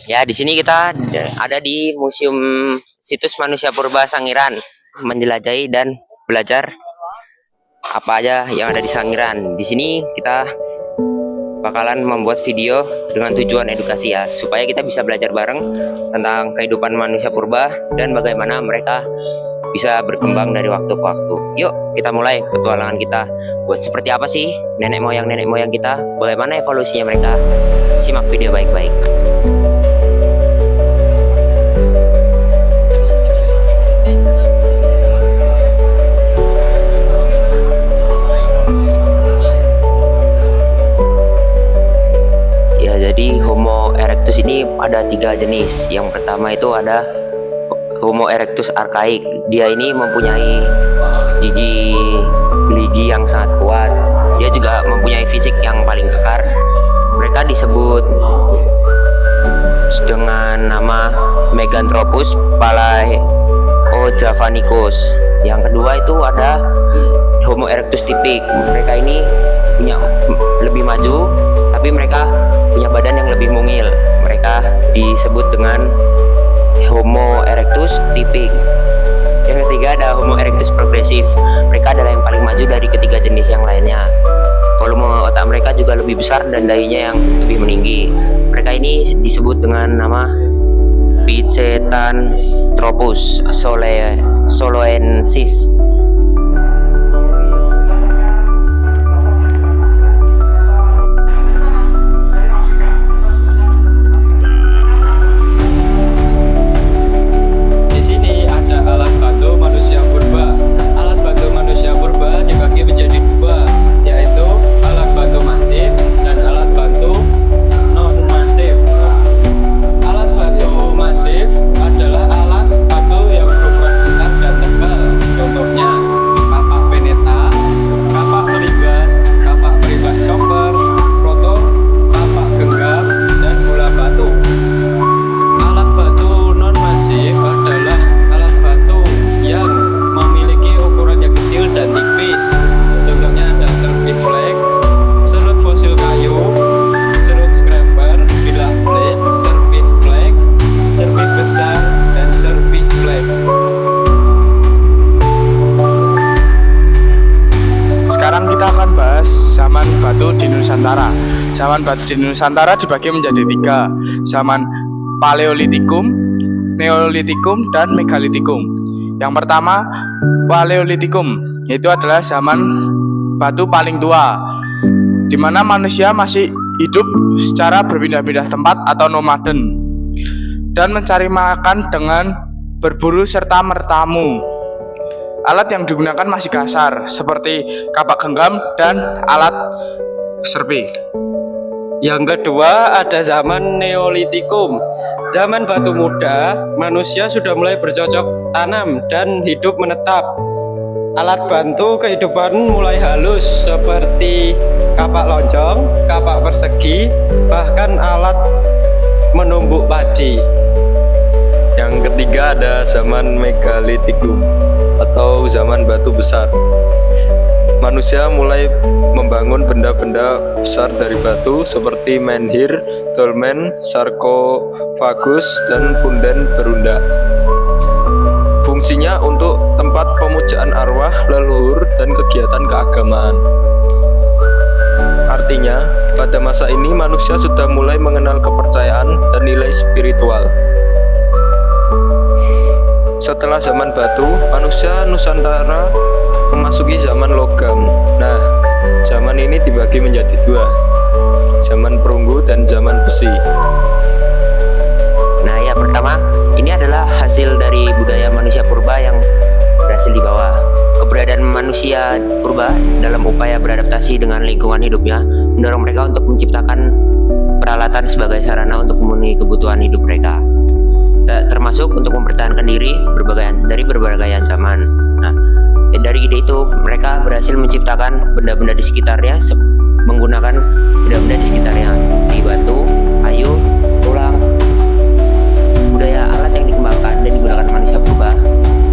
Ya, di sini kita ada di Museum Situs Manusia Purba Sangiran, menjelajahi dan belajar apa aja yang ada di Sangiran. Di sini kita bakalan membuat video dengan tujuan edukasi ya, supaya kita bisa belajar bareng tentang kehidupan manusia purba dan bagaimana mereka bisa berkembang dari waktu ke waktu. Yuk, kita mulai petualangan kita. Buat seperti apa sih nenek moyang kita? Bagaimana evolusinya mereka? Simak video baik-baik. Jadi Homo erectus ini ada 3 jenis. Yang pertama itu ada Homo erectus archaik. Dia ini mempunyai gigi yang sangat kuat. Dia juga mempunyai fisik yang paling kekar. Mereka disebut dengan nama Meganthropus palaeojavanicus. Yang kedua itu ada Homo erectus typic. Mereka ini punya lebih maju, tapi mereka punya badan yang lebih mungil. Mereka disebut dengan Homo erectus typic. Yang ketiga ada Homo erectus progressive. Mereka adalah yang paling maju dari ketiga jenis yang lainnya. Volume otak mereka juga lebih besar dan dahinya yang lebih meninggi. Mereka ini disebut dengan nama Pithecanthropus soloensis. Sekarang kita akan bahas zaman batu di Nusantara. Zaman batu di Nusantara dibagi menjadi 3, zaman Paleolitikum, Neolitikum, dan Megalitikum. Yang pertama, Paleolitikum, yaitu adalah zaman batu paling tua, di mana manusia masih hidup secara berpindah-pindah tempat atau nomaden, dan mencari makan dengan berburu serta mertamu. Alat yang digunakan masih kasar, seperti kapak genggam dan alat serpi. Yang kedua ada zaman Neolitikum. Zaman batu muda, manusia sudah mulai bercocok tanam dan hidup menetap. Alat bantu kehidupan mulai halus, seperti kapak lonjong, kapak persegi, bahkan alat menumbuk padi. Yang ketiga ada zaman Megalitikum atau zaman batu besar. Manusia mulai membangun benda-benda besar dari batu seperti menhir, dolmen, sarkofagus, dan punden berunda. Fungsinya untuk tempat pemujaan arwah, leluhur, dan kegiatan keagamaan. Artinya, pada masa ini manusia sudah mulai mengenal kepercayaan dan nilai spiritual. Setelah zaman batu, manusia Nusantara memasuki zaman logam. Nah, zaman ini dibagi menjadi 2, zaman perunggu dan zaman besi. Nah, ya pertama, ini adalah hasil dari budaya manusia purba yang berhasil dibawa. Keberadaan manusia purba dalam upaya beradaptasi dengan lingkungan hidupnya mendorong mereka untuk menciptakan peralatan sebagai sarana untuk memenuhi kebutuhan hidup mereka, termasuk untuk mempertahankan diri dari berbagai ancaman. Nah, dari ide itu mereka berhasil menciptakan benda-benda di sekitarnya menggunakan benda-benda di sekitarnya seperti batu, kayu, tulang. Budaya alat yang dikembangkan dan digunakan manusia purba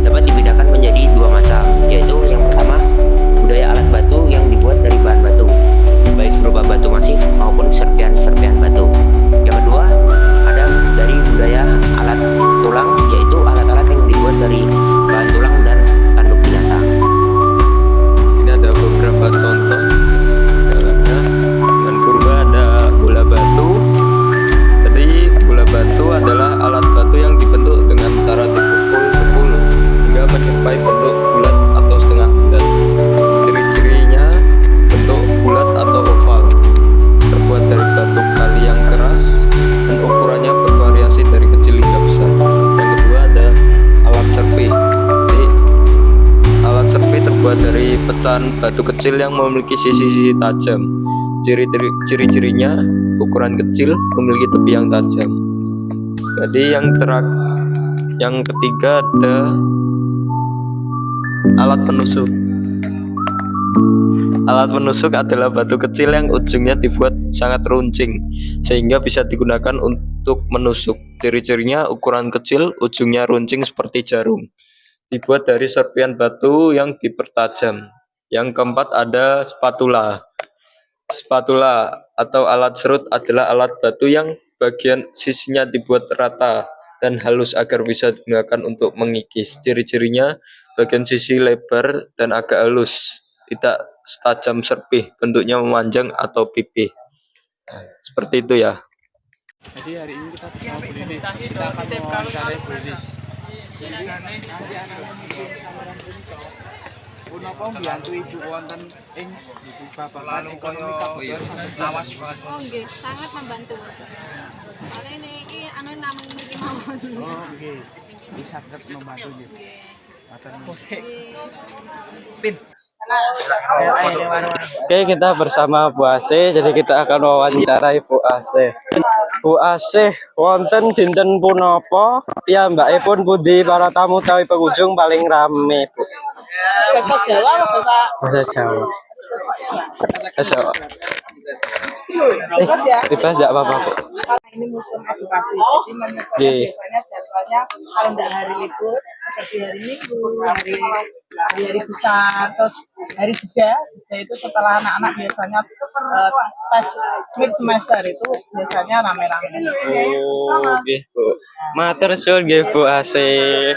dapat dibedakan menjadi 2 macam, yaitu yang pertama budaya alat batu yang dibuat dari bahan batu, baik berupa batu masif maupun serpian-serpian batu. Yang kedua ada batu kecil yang memiliki sisi-sisi tajam. Ciri-cirinya ukuran kecil, memiliki tepi yang tajam. Jadi yang ketiga ada alat penusuk. Alat penusuk adalah batu kecil yang ujungnya dibuat sangat runcing sehingga bisa digunakan untuk menusuk. Ciri-cirinya ukuran kecil, ujungnya runcing seperti jarum. Dibuat dari serpian batu yang dipertajam. Yang keempat ada spatula. Spatula atau alat serut adalah alat batu yang bagian sisinya dibuat rata dan halus agar bisa digunakan untuk mengikis. Ciri-cirinya bagian sisi lebar dan agak halus, tidak setajam serpih, bentuknya memanjang atau pipih. Seperti itu ya. Jadi hari ini kita bersama Bu Lilis. Kita akan mewawancarai Bu Lilis. Punapa mbiyantu Ibu wonten ing babagan ekonomi kabupaten sampai lawas banget. Oh nggih, sangat membantu Mas. Soalnya ini anu namung niki mawon. Oh nggih. Bisa saged membantu nggih. Oke, kita bersama Bu Asih. Jadi kita akan wawancarai Bu Asih. Bu Asih, wonten dinten punapa piyambakipun pundi para tamu utawi pengunjung paling rame, Bu? Bahasa Jawa apa Bahasa Jawa. Bahasa Jawa. Bebas ya? Bebas enggak apa-apa, Bu. Ini musim edukasi. Jadi menyesuaikan biasanya jadwalnya kalau tidak hari libur seperti hari Minggu, hari besar, terus hari jeda itu setelah anak-anak biasanya tes mid semester itu biasanya rame-rame. Oh, nggih, Bu. Matur suwun nggih Bu Asih.